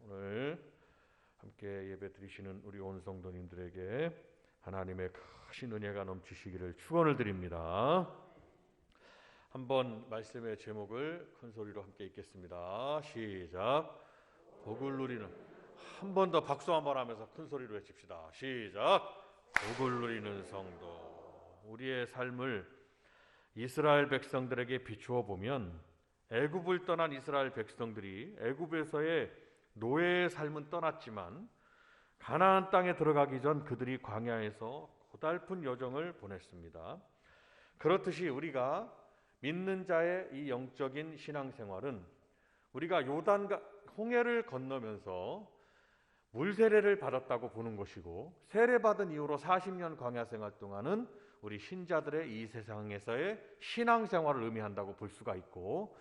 오늘 함께 예배 드리시는 우리 온 성도님들에게 하나님의 크신 은혜가 넘치시기를 축원을 드립니다. 한번 말씀의 제목을 큰 소리로 함께 읽겠습니다. 시작. 복을 누리는, 한 번 더 박수 한번 하면서 큰 소리로 외칩시다. 시작. 복을 누리는 성도. 우리의 삶을 이스라엘 백성들에게 비추어 보면 애굽을 떠난 이스라엘 백성들이 애굽에서의 노예의 삶은 떠났지만 가나안 땅에 들어가기 전 그들이 광야에서 고달픈 여정을 보냈습니다. 그렇듯이 우리가 믿는 자의 이 영적인 신앙생활은 우리가 요단과 홍해를 건너면서 물세례를 받았다고 보는 것이고, 세례받은 이후로 40년 광야 생활 동안은 우리 신자들의 이 세상에서의 신앙생활을 의미한다고 볼 수가 있고,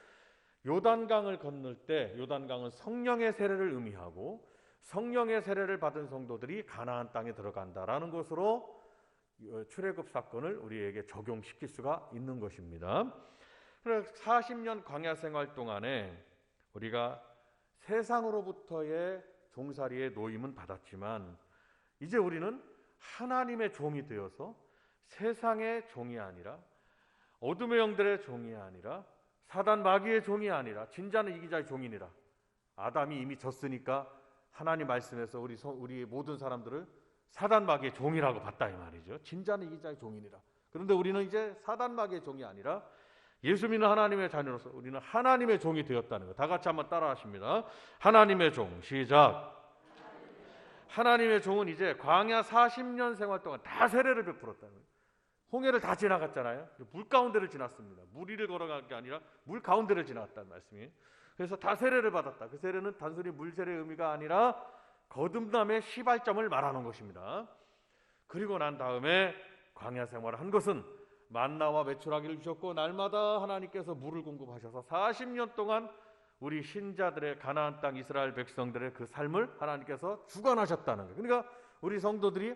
요단강을 건널 때 요단강은 성령의 세례를 의미하고 성령의 세례를 받은 성도들이 가나안 땅에 들어간다라는 것으로 출애굽 사건을 우리에게 적용시킬 수가 있는 것입니다. 그래서 40년 광야 생활 동안에 우리가 세상으로부터의 종살이의 노임은 받았지만 이제 우리는 하나님의 종이 되어서 세상의 종이 아니라, 어둠의 영들의 종이 아니라, 사단 마귀의 종이 아니라 진자는 이기자의 종이니라. 아담이 이미 졌으니까 하나님 말씀에서 우리 모든 사람들을 사단 마귀의 종이라고 봤다 이 말이죠. 진자는 이기자의 종이니라. 그런데 우리는 이제 사단 마귀의 종이 아니라 예수 믿는 하나님의 자녀로서 우리는 하나님의 종이 되었다는 것. 다 같이 한번 따라하십니다. 하나님의 종. 시작. 하나님의 종은 이제 광야 40년 생활 동안 다 세례를 베풀었다는 거예요. 홍해를 다 지나갔잖아요. 물 가운데를 지났습니다. 물 위를 걸어간 게 아니라 물 가운데를 지나갔다는 말씀이에요. 그래서 다 세례를 받았다. 그 세례는 단순히 물세례의 의미가 아니라 거듭남의 시발점을 말하는 것입니다. 그리고 난 다음에 광야 생활을 한 것은 만나와 메추라기를 주셨고 날마다 하나님께서 물을 공급하셔서 40년 동안 우리 신자들의 가나안 땅 이스라엘 백성들의 그 삶을 하나님께서 주관하셨다는 거예요. 그러니까 우리 성도들이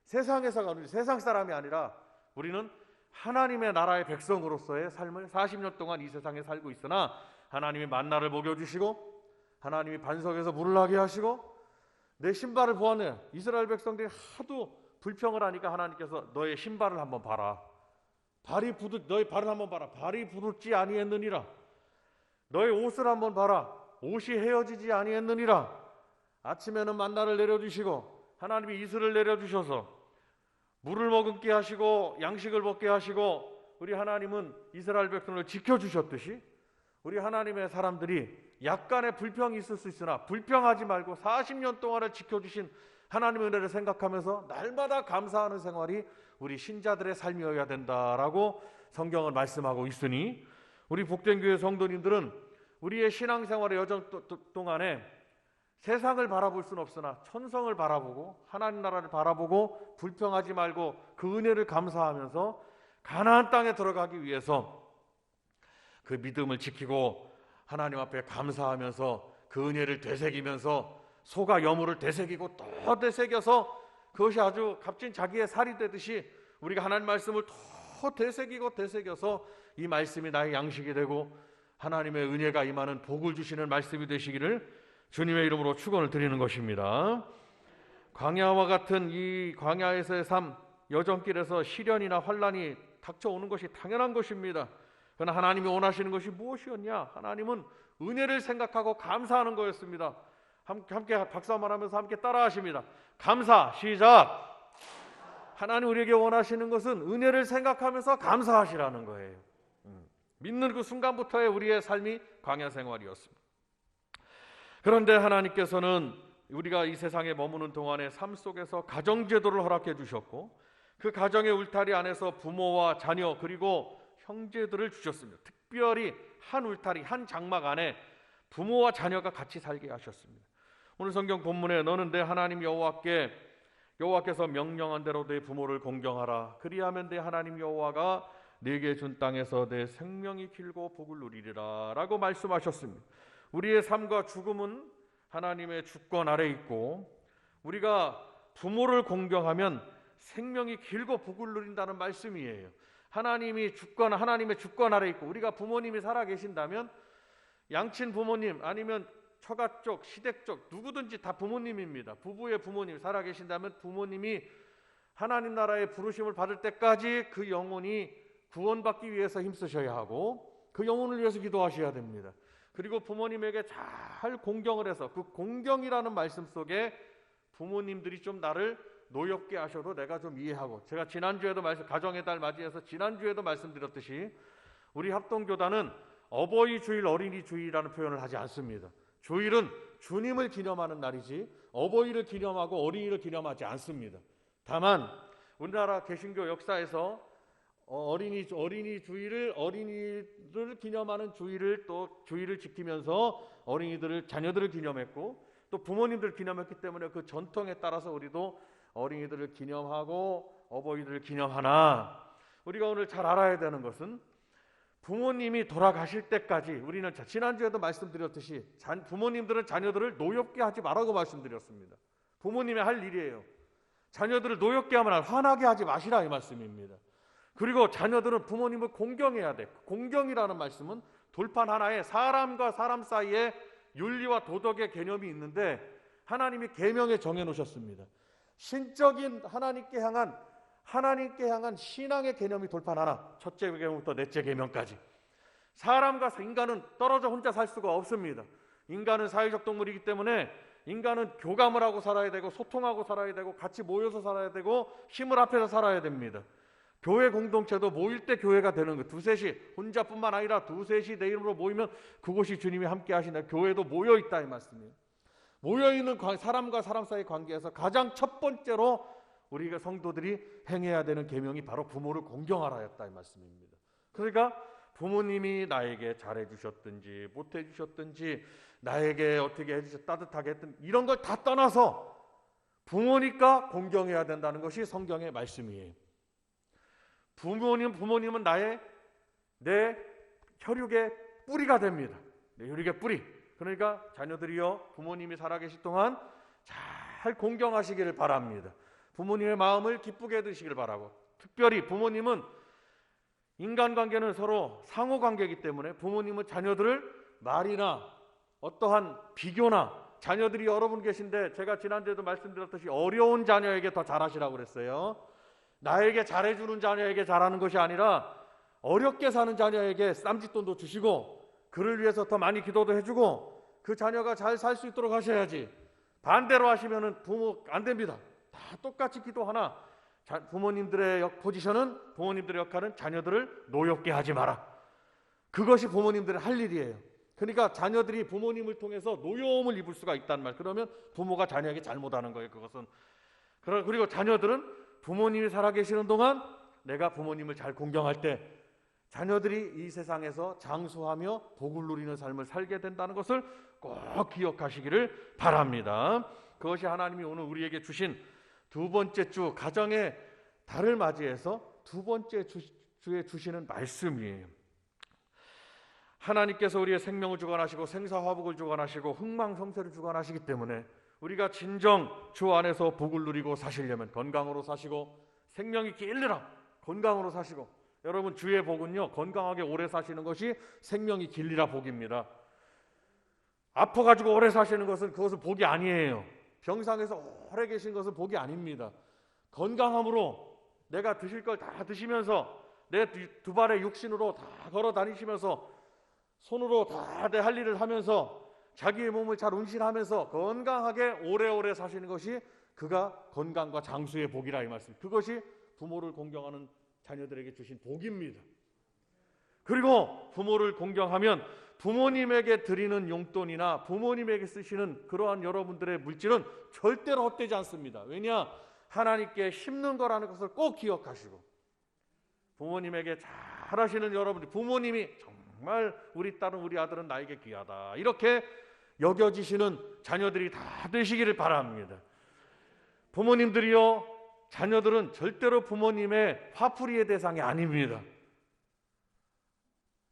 세상에서가 우리 세상 사람이 아니라 우리는 하나님의 나라의 백성으로서의 삶을 40년 동안 이 세상에 살고 있으나 하나님이 만나를 먹여주시고 하나님이 반석에서 물을 나게 하시고 내 신발을 보았네. 이스라엘 백성들이 하도 불평을 하니까 하나님께서 너의 신발을 한번 봐라. 너의 발을 한번 봐라. 발이 부르지 아니했느니라. 너의 옷을 한번 봐라. 옷이 헤어지지 아니했느니라. 아침에는 만나를 내려주시고 하나님이 이슬을 내려주셔서 물을 머금게 하시고 양식을 먹게 하시고 우리 하나님은 이스라엘 백성을 지켜주셨듯이 우리 하나님의 사람들이 약간의 불평이 있을 수 있으나 불평하지 말고 40년 동안을 지켜주신 하나님의 은혜를 생각하면서 날마다 감사하는 생활이 우리 신자들의 삶이어야 된다라고 성경은 말씀하고 있으니 우리 복된 교회 성도님들은 우리의 신앙생활의 여정 동안에 세상을 바라볼 수는 없으나 천성을 바라보고 하나님 나라를 바라보고 불평하지 말고 그 은혜를 감사하면서 가나안 땅에 들어가기 위해서 그 믿음을 지키고 하나님 앞에 감사하면서 그 은혜를 되새기면서 소가 여물을 되새기고 또 되새겨서 그것이 아주 값진 자기의 살이 되듯이 우리가 하나님 말씀을 더 되새겨서 이 말씀이 나의 양식이 되고 하나님의 은혜가 임하는 복을 주시는 말씀이 되시기를 주님의 이름으로 축원을 드리는 것입니다. 광야와 같은 이 광야에서의 삶, 여정길에서 시련이나 환난이 닥쳐오는 것이 당연한 것입니다. 그러나 하나님이 원하시는 것이 무엇이었냐? 하나님은 은혜를 생각하고 감사하는 거였습니다. 함께 박수 한번 하면서 함께 따라하십니다. 감사. 시작. 하나님 우리에게 원하시는 것은 은혜를 생각하면서 감사하시라는 거예요. 믿는 그 순간부터의 우리의 삶이 광야 생활이었습니다. 그런데 하나님께서는 우리가 이 세상에 머무는 동안의 삶 속에서 가정제도를 허락해 주셨고 그 가정의 울타리 안에서 부모와 자녀 그리고 형제들을 주셨습니다. 특별히 한 울타리, 한 장막 안에 부모와 자녀가 같이 살게 하셨습니다. 오늘 성경 본문에 너는 내 하나님 여호와께서 명령한 대로 내 부모를 공경하라. 그리하면 내 하나님 여호와가 네게 준 땅에서 내 생명이 길고 복을 누리리라 라고 말씀하셨습니다. 우리의 삶과 죽음은 하나님의 주권 아래 있고 우리가 부모를 공경하면 생명이 길고 복을 누린다는 말씀이에요. 하나님의 주권 아래 있고 우리가 부모님이 살아 계신다면 양친 부모님 아니면 처가 쪽, 시댁 쪽 누구든지 다 부모님입니다. 부부의 부모님 살아계신다면 부모님이 하나님 나라의 부르심을 받을 때까지 그 영혼이 구원받기 위해서 힘쓰셔야 하고 그 영혼을 위해서 기도하셔야 됩니다. 그리고 부모님에게 잘 공경을 해서 그 공경이라는 말씀 속에 부모님들이 좀 나를 노엽게 하셔도 내가 좀 이해하고, 제가 지난주에도 가정의 달 맞이해서 지난주에도 말씀드렸듯이 우리 합동교단은 어버이 주일, 어린이 주일이라는 표현을 하지 않습니다. 주일은 주님을 기념하는 날이지 어버이를 기념하고 어린이를 기념하지 않습니다. 다만 우리나라 개신교 역사에서 어린이 주일을, 어린이를 기념하는 주일을 또 주일을 지키면서 자녀들을 기념했고 또 부모님들을 기념했기 때문에 그 전통에 따라서 우리도 어린이들을 기념하고 어버이들을 기념하나, 우리가 오늘 잘 알아야 되는 것은 부모님이 돌아가실 때까지 우리는 지난주에도 말씀드렸듯이 부모님들은 자녀들을 노엽게 하지 말라고 말씀드렸습니다. 부모님의 할 일이에요. 자녀들을 노엽게 하면 화나게 하지 마시라 이 말씀입니다. 그리고 자녀들은 부모님을 공경해야 돼. 공경이라는 말씀은 돌판 하나에 사람과 사람 사이에 윤리와 도덕의 개념이 있는데 하나님이 계명에 정해놓으셨습니다. 신적인 하나님께 향한 신앙의 개념이 돌판 하나, 첫째 계명부터 넷째 계명까지. 사람과 인간은 떨어져 혼자 살 수가 없습니다. 인간은 사회적 동물이기 때문에 인간은 교감을 하고 살아야 되고 소통하고 살아야 되고 같이 모여서 살아야 되고 힘을 합해서 살아야 됩니다. 교회 공동체도 모일 때 교회가 되는 거, 두셋이, 혼자뿐만 아니라 두셋이 내 이름으로 모이면 그곳이 주님이 함께 하시는 교회도 모여있다 이 말씀이에요. 모여있는 사람과 사람 사이의 관계에서 가장 첫 번째로 우리가 성도들이 행해야 되는 계명이 바로 부모를 공경하라였다 이 말씀입니다. 그러니까 부모님이 나에게 잘해주셨든지 못해주셨든지 나에게 어떻게 해주셨 따뜻하게 했든 이런 걸 다 떠나서 부모니까 공경해야 된다는 것이 성경의 말씀이에요. 부모님은 내 혈육의 뿌리가 됩니다. 내 혈육의 뿌리. 그러니까 자녀들이여 부모님이 살아계실 동안 잘 공경하시기를 바랍니다. 부모님의 마음을 기쁘게 해드시기를 바라고, 특별히 부모님은 인간관계는 서로 상호관계이기 때문에 부모님은 자녀들을 말이나 어떠한 비교나, 자녀들이 여러분 계신데 제가 지난주에도 말씀드렸듯이 어려운 자녀에게 더 잘하시라고 그랬어요. 나에게 잘해주는 자녀에게 잘하는 것이 아니라 어렵게 사는 자녀에게 쌈짓돈도 주시고 그를 위해서 더 많이 기도도 해주고 그 자녀가 잘 살 수 있도록 하셔야지, 반대로 하시면 부모 안 됩니다. 다 똑같이 기도하나 부모님들의 포지션은, 부모님들의 역할은 자녀들을 노엽게 하지 마라. 그것이 부모님들의 할 일이에요. 그러니까 자녀들이 부모님을 통해서 노여움을 입을 수가 있다는 말. 그러면 부모가 자녀에게 잘못하는 거예요. 그것은. 그리고 자녀들은 부모님이 살아계시는 동안 내가 부모님을 잘 공경할 때 자녀들이 이 세상에서 장수하며 복을 누리는 삶을 살게 된다는 것을 꼭 기억하시기를 바랍니다. 그것이 하나님이 오늘 우리에게 주신 두 번째 주 가정의 달을 맞이해서 두 번째 주에 주시는 말씀이에요. 하나님께서 우리의 생명을 주관하시고 생사화복을 주관하시고 흥망성쇠를 주관하시기 때문에 우리가 진정 주 안에서 복을 누리고 사시려면 건강으로 사시고, 생명이 길리라 건강으로 사시고, 여러분 주의 복은요 건강하게 오래 사시는 것이 생명이 길리라 복입니다. 아파가지고 오래 사시는 것은 그것은 복이 아니에요. 병상에서 오래 계신 것은 복이 아닙니다. 건강함으로 내가 드실 걸 다 드시면서 내 두 발의 육신으로 다 걸어 다니시면서 손으로 다 내 할 일을 하면서 자기의 몸을 잘 운신하면서 건강하게 오래오래 사시는 것이 그가 건강과 장수의 복이라 이 말씀. 그것이 부모를 공경하는 자녀들에게 주신 복입니다. 그리고 부모를 공경하면 부모님에게 드리는 용돈이나 부모님에게 쓰시는 그러한 여러분들의 물질은 절대로 헛되지 않습니다. 왜냐? 하나님께 심는 거라는 것을 꼭 기억하시고, 부모님에게 잘하시는 여러분들, 부모님이 정말 우리 딸은 우리 아들은 나에게 귀하다 이렇게 여겨지시는 자녀들이 다 되시기를 바랍니다. 부모님들이요, 자녀들은 절대로 부모님의 화풀이의 대상이 아닙니다.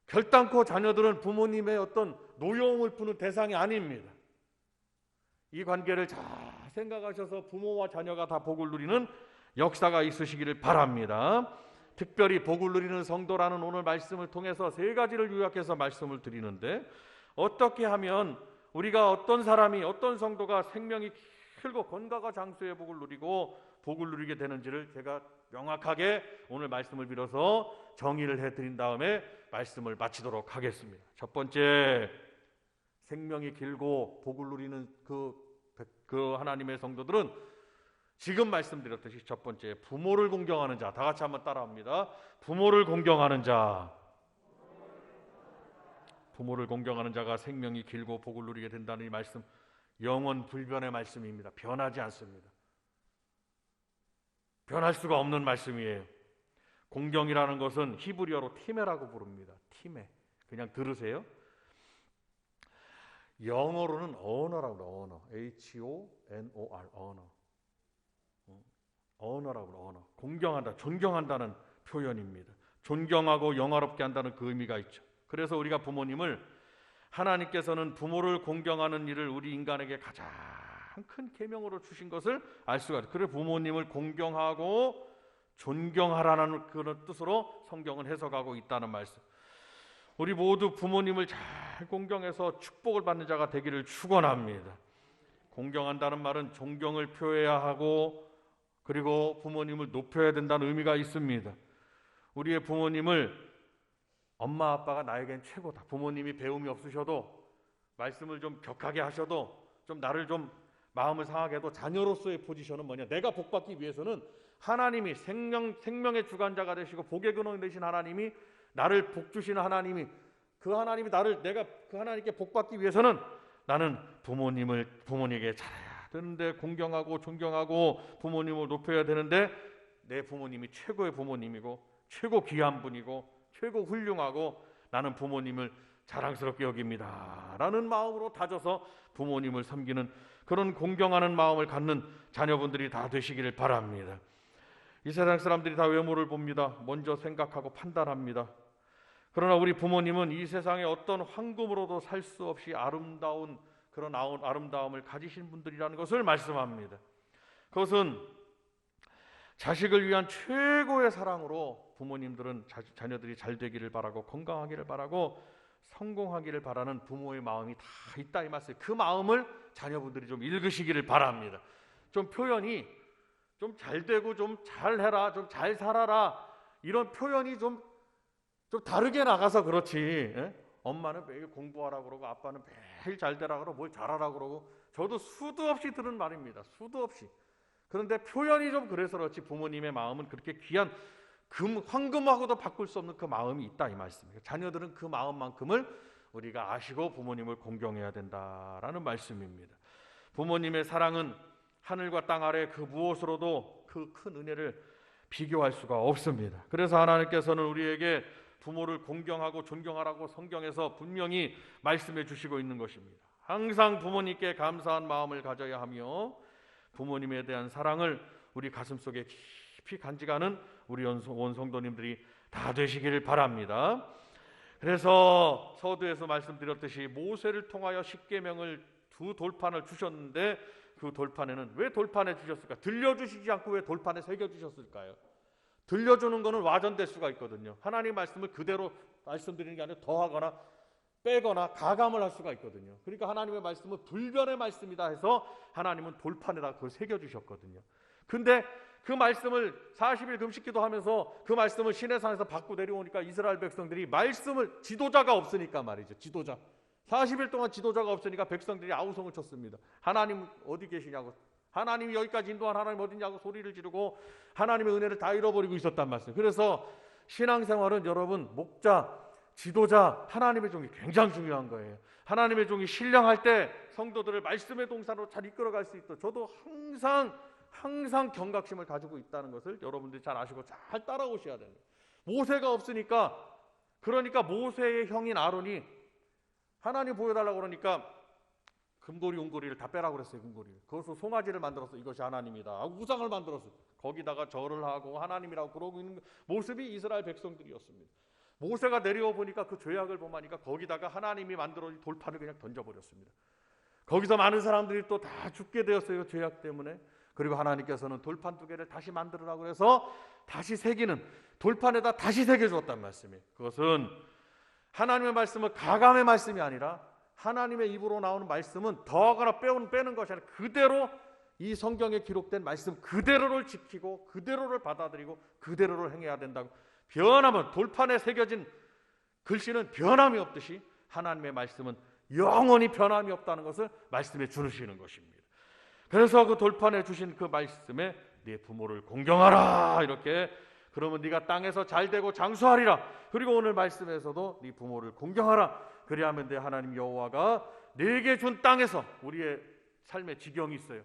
결단코 자녀들은 부모님의 어떤 노여움을 푸는 대상이 아닙니다. 이 관계를 잘 생각하셔서 부모와 자녀가 다 복을 누리는 역사가 있으시기를 바랍니다. 특별히 복을 누리는 성도라는 오늘 말씀을 통해서 세 가지를 요약해서 말씀을 드리는데, 어떻게 하면 우리가 어떤 사람이, 어떤 성도가 생명이 길고 건강과 장수의 복을 누리고 복을 누리게 되는지를 제가 명확하게 오늘 말씀을 빌어서 정의를 해드린 다음에 말씀을 마치도록 하겠습니다. 첫 번째, 생명이 길고 복을 누리는 그 하나님의 성도들은 지금 말씀드렸듯이 첫 번째, 부모를 공경하는 자. 다 같이 한번 따라합니다. 부모를 공경하는 자. 부모를 공경하는 자가 생명이 길고 복을 누리게 된다는 이 말씀, 영원 불변의 말씀입니다. 변하지 않습니다. 변할 수가 없는 말씀이에요. 공경이라는 것은 히브리어로 티메라고 부릅니다. 티메. 그냥 들으세요. 영어로는 언어라고 해요. 언어. H-O-N-O-R. 언어. 언어라고 해요. 언어. 공경한다, 존경한다는 표현입니다. 존경하고 영화롭게 한다는 그 의미가 있죠. 그래서 우리가 부모님을, 하나님께서는 부모를 공경하는 일을 우리 인간에게 가장 큰 계명으로 주신 것을 알 수가 있어요. 그래서 부모님을 공경하고 존경하라는 그런 뜻으로 성경은 해석하고 있다는 말씀. 우리 모두 부모님을 잘 공경해서 축복을 받는 자가 되기를 축원합니다. 공경한다는 말은 존경을 표해야 하고 그리고 부모님을 높여야 된다는 의미가 있습니다. 우리의 부모님을, 엄마 아빠가 나에겐 최고다. 부모님이 배움이 없으셔도, 말씀을 좀 격하게 하셔도, 좀 나를 좀 마음을 상하게 해도 자녀로서의 포지션은 뭐냐? 내가 복받기 위해서는 하나님이 생명의 주관자가 되시고 복의 근원이 되신 하나님이, 나를 복 주시는 하나님이, 그 하나님이 내가 그 하나님께 복받기 위해서는 나는 부모님에게 잘해야 되는데, 공경하고 존경하고 부모님을 높여야 되는데, 내 부모님이 최고의 부모님이고 최고 귀한 분이고 최고 훌륭하고 나는 부모님을 자랑스럽게 여깁니다 라는 마음으로 다져서 부모님을 섬기는 그런 공경하는 마음을 갖는 자녀분들이 다 되시기를 바랍니다. 이 세상 사람들이 다 외모를 봅니다. 먼저 생각하고 판단합니다. 그러나 우리 부모님은 이 세상에 어떤 황금으로도 살 수 없이 아름다운 그런 아름다움을 가지신 분들이라는 것을 말씀합니다. 그것은 자식을 위한 최고의 사랑으로 부모님들은 자녀들이 잘 되기를 바라고 건강하기를 바라고 성공하기를 바라는 부모의 마음이 다 있다 이 말씀. 그 마음을 자녀분들이 좀 읽으시기를 바랍니다. 좀 표현이 좀 잘 되고 좀 잘해라, 좀 잘 살아라, 이런 표현이 좀 다르게 나가서 그렇지. 예? 엄마는 매일 공부하라 그러고 아빠는 매일 잘 되라 그러고 뭘 잘하라 그러고, 저도 수도 없이 들은 말입니다. 수도 없이. 그런데 표현이 좀 그래서 그렇지 부모님의 마음은 그렇게 귀한 황금하고도 바꿀 수 없는 그 마음이 있다 이 말씀이에요. 자녀들은 그 마음만큼을 우리가 아시고 부모님을 공경해야 된다라는 말씀입니다. 부모님의 사랑은 하늘과 땅 아래 그 무엇으로도 그 큰 은혜를 비교할 수가 없습니다. 그래서 하나님께서는 우리에게 부모를 공경하고 존경하라고 성경에서 분명히 말씀해 주시고 있는 것입니다. 항상 부모님께 감사한 마음을 가져야 하며 부모님에 대한 사랑을 우리 가슴속에 깊이 간직하는 우리 온 성도님들이 다 되시기를 바랍니다. 그래서 서두에서 말씀드렸듯이 모세를 통하여 십계명을 두 돌판을 주셨는데, 그 돌판에는 왜 돌판에 주셨을까? 들려주시지 않고 왜 돌판에 새겨주셨을까요? 들려주는 것은 와전될 수가 있거든요. 하나님 말씀을 그대로 말씀드리는 게 아니라 더하거나 빼거나 가감을 할 수가 있거든요. 그러니까 하나님의 말씀은 불변의 말씀이다 해서 하나님은 돌판에다 그걸 새겨주셨거든요. 근데 그 말씀을 40일 금식기도 하면서 그 말씀을 시내산에서 받고 내려오니까 이스라엘 백성들이 말씀을, 지도자가 없으니까 말이죠. 40일 동안 지도자가 없으니까 백성들이 아우성을 쳤습니다. 하나님 어디 계시냐고, 하나님이 여기까지 인도한 하나님 어디냐고 소리를 지르고 하나님의 은혜를 다 잃어버리고 있었단 말씀. 그래서 신앙생활은 여러분, 목자, 지도자, 하나님의 종이 굉장히 중요한 거예요. 하나님의 종이 신령할 때 성도들을 말씀의 동산으로 잘 이끌어갈 수 있도록 저도 항상 경각심을 가지고 있다는 것을 여러분들이 잘 아시고 잘 따라오셔야 됩니다. 모세가 없으니까, 그러니까 모세의 형인 아론이 하나님 보여달라고 그러니까 금고리 은고리를 다 빼라고 그랬어요. 금고리를. 그것으로 송아지를 만들어서 이것이 하나님이다, 우상을 만들었어요. 거기다가 절을 하고 하나님이라고 그러고 있는 모습이 이스라엘 백성들이었습니다. 모세가 내려와 보니까 그 죄악을 범하니까 거기다가 하나님이 만들어진 돌판을 그냥 던져버렸습니다. 거기서 많은 사람들이 또 다 죽게 되었어요. 죄악 때문에. 그리고 하나님께서는 돌판 두 개를 다시 만들으라고 해서 다시 새기는, 돌판에다 다시 새겨주었단 말씀이에요. 그것은 하나님의 말씀은 가감의 말씀이 아니라 하나님의 입으로 나오는 말씀은 더하거나 빼는 것이 아니라 그대로 이 성경에 기록된 말씀 그대로를 지키고 그대로를 받아들이고 그대로를 행해야 된다고. 변함은 돌판에 새겨진 글씨는 변함이 없듯이 하나님의 말씀은 영원히 변함이 없다는 것을 말씀해 주시는 것입니다. 그래서 그 돌판에 주신 그 말씀에 네 부모를 공경하라 이렇게, 그러면 네가 땅에서 잘되고 장수하리라. 그리고 오늘 말씀에서도 네 부모를 공경하라. 그리하면 내 하나님 여호와가 네게 준 땅에서, 우리의 삶의 지경이 있어요.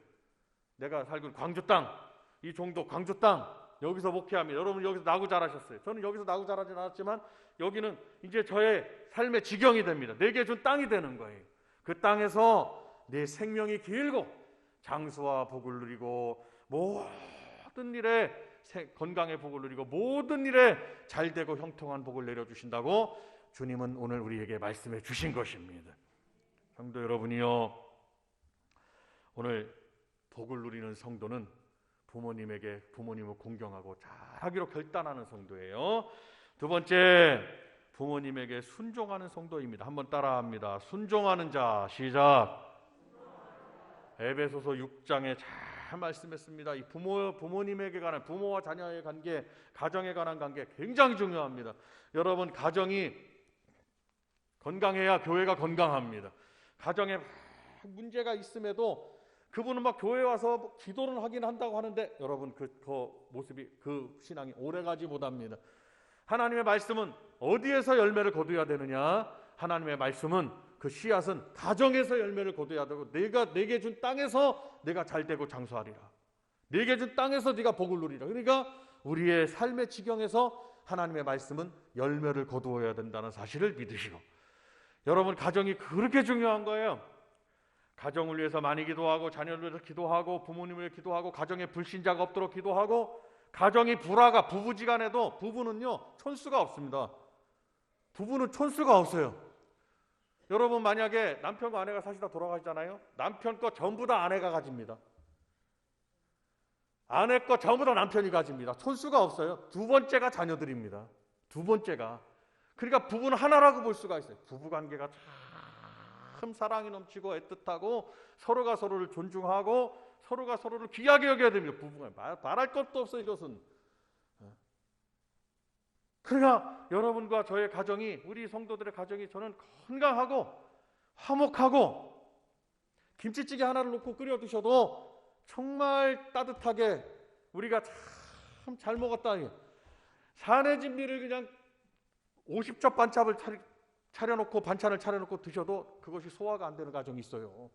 내가 살고 있는 광주 땅, 이 종도 광주 땅, 여기서 목회합니다. 여러분 여기서 나고 자라셨어요. 저는 여기서 나고 자라진 않았지만 여기는 이제 저의 삶의 지경이 됩니다. 내게 준 땅이 되는 거예요. 그 땅에서 내 생명이 길고 장수와 복을 누리고 모든 일에 건강의 복을 누리고 모든 일에 잘되고 형통한 복을 내려주신다고 주님은 오늘 우리에게 말씀해 주신 것입니다. 성도 여러분이요, 오늘 복을 누리는 성도는 부모님을 공경하고 잘하기로 결단하는 성도예요. 두 번째, 부모님에게 순종하는 성도입니다. 한번 따라합니다. 순종하는 자. 시작. 에베소서 6장에 잘 말씀했습니다. 이 부모님에게 관한, 부모와 자녀의 관계, 가정에 관한 관계 굉장히 중요합니다. 여러분, 가정이 건강해야 교회가 건강합니다. 가정에 문제가 있음에도 그분은 막 교회 와서 기도를 하긴 한다고 하는데 여러분 그 모습이, 그 신앙이 오래가지 못합니다. 하나님의 말씀은 어디에서 열매를 거두어야 되느냐? 하나님의 말씀은 그 씨앗은 가정에서 열매를 거둬야 되고, 내게 준 땅에서 내가 잘되고 장수하리라. 내게 준 땅에서 네가 복을 누리라. 그러니까 우리의 삶의 지경에서 하나님의 말씀은 열매를 거두어야 된다는 사실을 믿으시고, 여러분 가정이 그렇게 중요한 거예요. 가정을 위해서 많이 기도하고, 자녀를 위해서 기도하고, 부모님을 위해 기도하고, 가정에 불신자가 없도록 기도하고, 가정이 부부지간에도 부부는요 촌수가 없습니다. 부부는 촌수가 없어요. 여러분 만약에 남편과 아내가 사시다 돌아가시잖아요. 남편 거 전부 다 아내가 가집니다. 아내 거 전부 다 남편이 가집니다. 촌수가 없어요. 두 번째가 자녀들입니다. 두 번째가. 그러니까 부부는 하나라고 볼 수가 있어요. 부부관계가 참 사랑이 넘치고 애틋하고 서로가 서로를 존중하고 서로가 서로를 귀하게 여겨야 됩니다. 부부가 말할 것도 없어요. 이것은. 그러니까 여러분과 저의 가정이, 우리 성도들의 가정이 저는 건강하고 화목하고, 김치찌개 하나를 놓고 끓여 드셔도 정말 따뜻하게 우리가 참 잘 먹었다. 사내 진미를 그냥 50접 반찬을 차려놓고, 반찬을 차려놓고 드셔도 그것이 소화가 안 되는 가정이 있어요.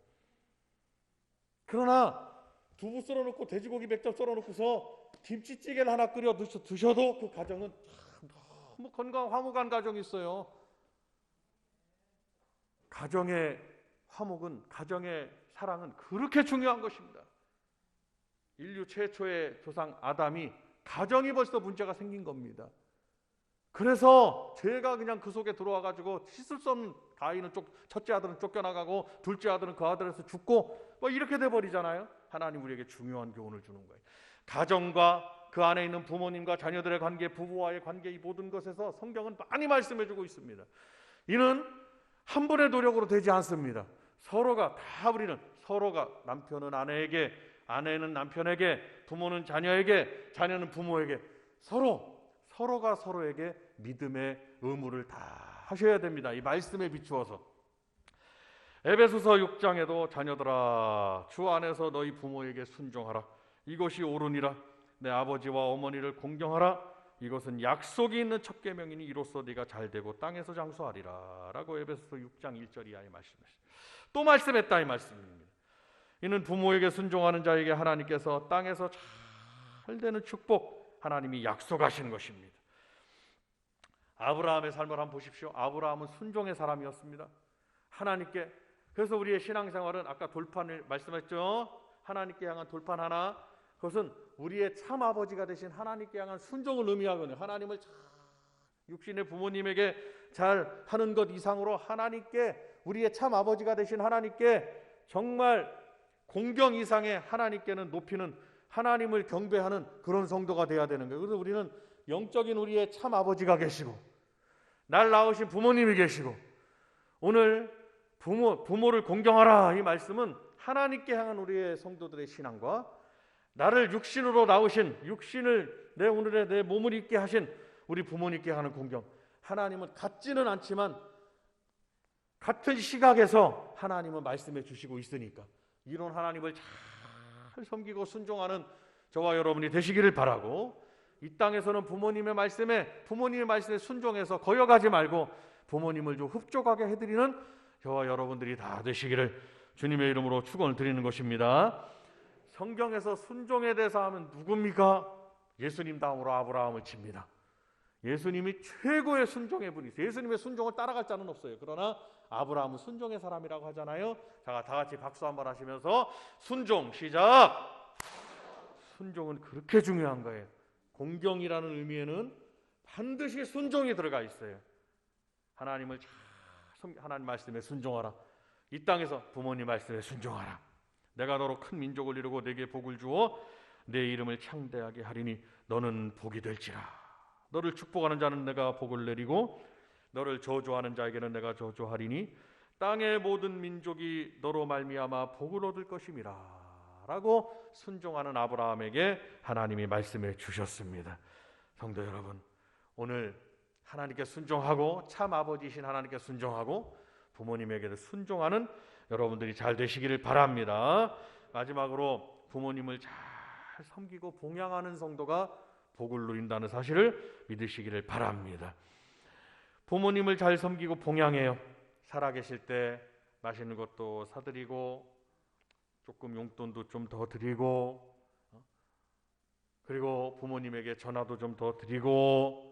그러나 두부 썰어놓고 돼지고기 100점 썰어놓고서 김치찌개를 하나 끓여 드셔도 그 가정은 너무 건강 화목한 가정이 있어요. 가정의 화목은, 가정의 사랑은 그렇게 중요한 것입니다. 인류 최초의 조상 아담이 가정이 벌써 문제가 생긴 겁니다. 그래서 죄가 그냥 그 속에 들어와가지고 씻을 수 없는, 가인은 첫째 아들은 쫓겨나가고 둘째 아들은 그 아들에서 죽고 뭐 이렇게 돼버리잖아요. 하나님 우리에게 중요한 교훈을 주는 거예요. 가정과 그 안에 있는 부모님과 자녀들의 관계, 부부와의 관계, 이 모든 것에서 성경은 많이 말씀해주고 있습니다. 이는 한 분의 노력으로 되지 않습니다. 우리는 서로가, 남편은 아내에게, 아내는 남편에게, 부모는 자녀에게, 자녀는 부모에게, 서로가 서로에게 믿음의 의무를 다 하셔야 됩니다. 이 말씀에 비추어서. 에베소서 6장에도 자녀들아 주 안에서 너희 부모에게 순종하라. 이것이 옳으니라. 내 아버지와 어머니를 공경하라. 이것은 약속이 있는 첫 계명이니 이로써 네가 잘되고 땅에서 장수하리라. 라고 에베소서 6장 1절 이하에 말씀했습니다. 또 말씀했다 이 말씀입니다. 이는 부모에게 순종하는 자에게 하나님께서 땅에서 잘되는 축복 하나님이 약속하신 것입니다. 아브라함의 삶을 한번 보십시오. 아브라함은 순종의 사람이었습니다. 하나님께. 그래서 우리의 신앙생활은 아까 돌판을 말씀했죠. 하나님께 향한 돌판 하나, 그것은 우리의 참 아버지가 되신 하나님께 향한 순종을 의미하거든요. 하나님을 육신의 부모님에게 잘 하는 것 이상으로 하나님께, 우리의 참 아버지가 되신 하나님께 정말 공경 이상의 하나님께는 높이는, 하나님을 경배하는 그런 성도가 돼야 되는 거예요. 그래서 우리는 영적인 우리의 참 아버지가 계시고 날 낳으신 부모님이 계시고, 오늘 부모를 공경하라, 이 말씀은 하나님께 향한 우리의 성도들의 신앙과 나를 육신으로 낳으신, 육신을 내 오늘의 내 몸을 입게 하신 우리 부모님께 하는 공경, 하나님은 같지는 않지만 같은 시각에서 하나님은 말씀해 주시고 있으니까 이런 하나님을 잘 섬기고 순종하는 저와 여러분이 되시기를 바라고, 이 땅에서는 부모님의 말씀에 순종해서 거역하지 말고 부모님을 좀 흡족하게 해드리는 저와 여러분들이 다 되시기를 주님의 이름으로 축원을 드리는 것입니다. 성경에서 순종에 대해서 하면 누굽니까? 예수님 다음으로 아브라함을 칩니다. 예수님이 최고의 순종의 분이세요. 예수님의 순종을 따라갈 자는 없어요. 그러나 아브라함은 순종의 사람이라고 하잖아요. 자, 다 같이 박수 한번 하시면서 순종 시작. 순종은 그렇게 중요한 거예요. 공경이라는 의미에는 반드시 순종이 들어가 있어요. 하나님 말씀에 순종하라. 이 땅에서 부모님 말씀에 순종하라. 내가 너로 큰 민족을 이루고 내게 복을 주어 내 이름을 창대하게 하리니 너는 복이 될지라. 너를 축복하는 자는 내가 복을 내리고 너를 저주하는 자에게는 내가 저주하리니 땅의 모든 민족이 너로 말미암아 복을 얻을 것임이라 라고 순종하는 아브라함에게 하나님이 말씀해 주셨습니다. 성도 여러분, 오늘 하나님께 순종하고 참 아버지이신 하나님께 순종하고 부모님에게도 순종하는 여러분들이 잘 되시기를 바랍니다. 마지막으로 부모님을 잘 섬기고 봉양하는 성도가 복을 누린다는 사실을 믿으시기를 바랍니다. 부모님을 잘 섬기고 봉양해요. 살아계실 때 맛있는 것도 사드리고 조금 용돈도 좀 더 드리고, 그리고 부모님에게 전화도 좀 더 드리고,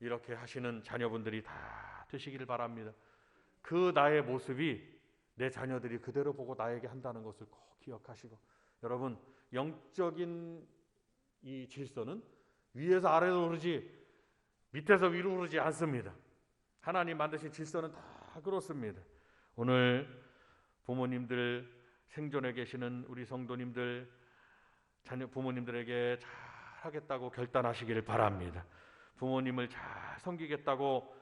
이렇게 하시는 자녀분들이 다 되시기를 바랍니다. 그 나의 모습이 내 자녀들이 그대로 보고 나에게 한다는 것을 꼭 기억하시고, 여러분, 영적인 이 질서는 위에서 아래로 흐르지 밑에서 위로 흐르지 않습니다. 하나님 만드신 질서는 다 그렇습니다. 오늘 부모님들, 생존에 계시는 우리 성도님들, 부모님들에게 잘 하겠다고 결단하시기를 바랍니다. 부모님을 잘 섬기겠다고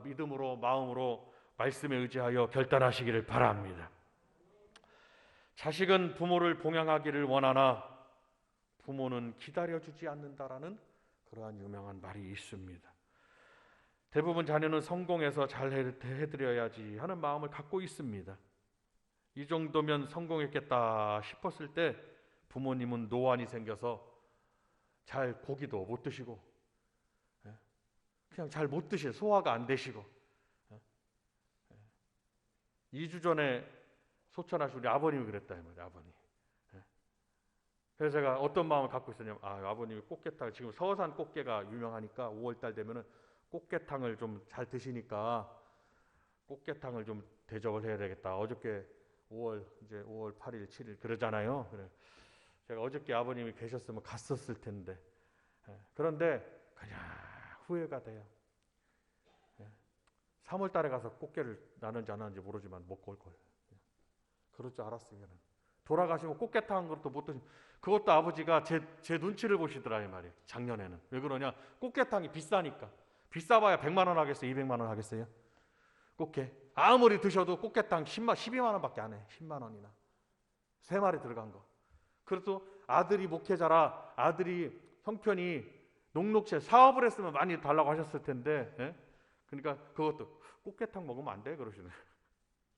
믿음으로, 마음으로, 말씀에 의지하여 결단하시기를 바랍니다. 자식은 부모를 봉양하기를 원하나 부모는 기다려주지 않는다라는 그러한 유명한 말이 있습니다. 대부분 자녀는 성공해서 잘 해드려야지 하는 마음을 갖고 있습니다. 이 정도면 성공했겠다 싶었을 때 부모님은 노안이 생겨서 잘 고기도 못 드시고 그냥 잘 못 드시고 소화가 안 되시고, 2주 전에 소천하신 우리 아버님이 그랬다 이 말이에요. 아버님. 그래서 제가 어떤 마음을 갖고 있었냐면, 아버님이 꽃게탕, 지금 서산 꽃게가 유명하니까 5월달 되면은 꽃게탕을 좀 잘 드시니까 꽃게탕을 좀 대접을 해야 되겠다. 어저께 5월 8일, 7일 그러잖아요. 그래. 제가 어저께 아버님이 계셨으면 갔었을 텐데, 그런데 그냥 후회가 돼요. 3월 달에 가서 꽃게를 나는지 안 나는지 모르지만 먹고 올 거예요. 그럴 줄 알았으면. 돌아가시고 꽃게탕 것도 못 드시고, 그것도 아버지가 제 눈치를 보시더라 이 말이에요. 작년에는. 왜 그러냐? 꽃게탕이 비싸니까. 비싸봐야 100만 원 하겠어요? 200만 원 하겠어요? 꽃게. 아무리 드셔도 꽃게탕 12만 원밖에 안 해. 10만 원이나. 3마리 들어간 거. 그래도 아들이 목회자라 아들이 형편이 녹록치 사업을 했으면 많이 달라고 하셨을 텐데, 그러니까 그것도 꽃게탕 먹으면 안 돼 그러시네.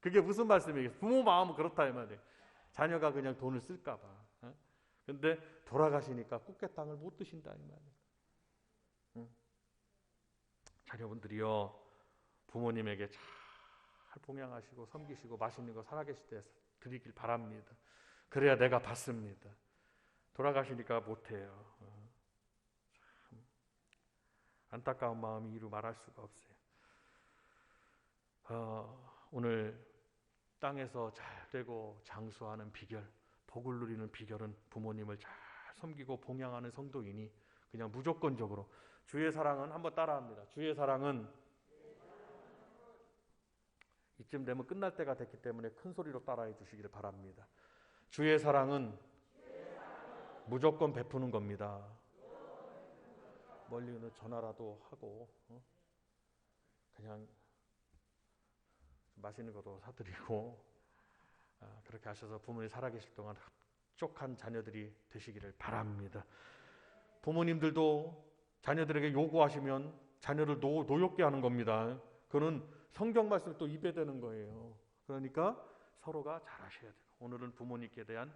그게 무슨 말씀이겠어요? 부모 마음은 그렇다 이 말이에요. 자녀가 그냥 돈을 쓸까 봐. 근데 돌아가시니까 꽃게탕을 못 드신다 이 말이에요. 자녀분들이요, 부모님에게 잘 봉양하시고 섬기시고 맛있는 거 살아계실 때 드리길 바랍니다. 그래야 내가 받습니다. 돌아가시니까 못해요. 참 안타까운 마음이 이루 말할 수가 없어요. 오늘 땅에서 잘 되고 장수하는 비결, 복을 누리는 비결은 부모님을 잘 섬기고 봉양하는 성도이니 그냥 무조건적으로 주의 사랑은, 한번 따라합니다. 주의 사랑은 이쯤 되면 끝날 때가 됐기 때문에 큰 소리로 따라해 주시기를 바랍니다. 주의 사랑은 무조건 베푸는 겁니다. 멀리 있는 전화라도 하고 그냥 맛있는 것도 사드리고 그렇게 하셔서 부모님 살아계실 동안 흡족한 자녀들이 되시기를 바랍니다. 부모님들도 자녀들에게 요구하시면 자녀를 노엽게 하는 겁니다. 그거는 성경 말씀이 또 입에 대는 거예요. 그러니까 서로가 잘하셔야 돼요. 오늘은 부모님께 대한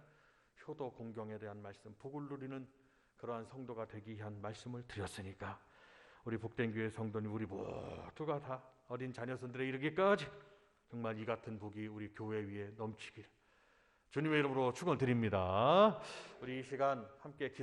효도 공경에 대한 말씀, 복을 누리는 그러한 성도가 되기 위한 말씀을 드렸으니까 우리 복된 교회 성도님 우리 모두가 다 어린 자녀선들에 이르기까지 정말 이 같은 복이 우리 교회 위에 넘치기를 주님의 이름으로 축원드립니다. 우리 이 시간 함께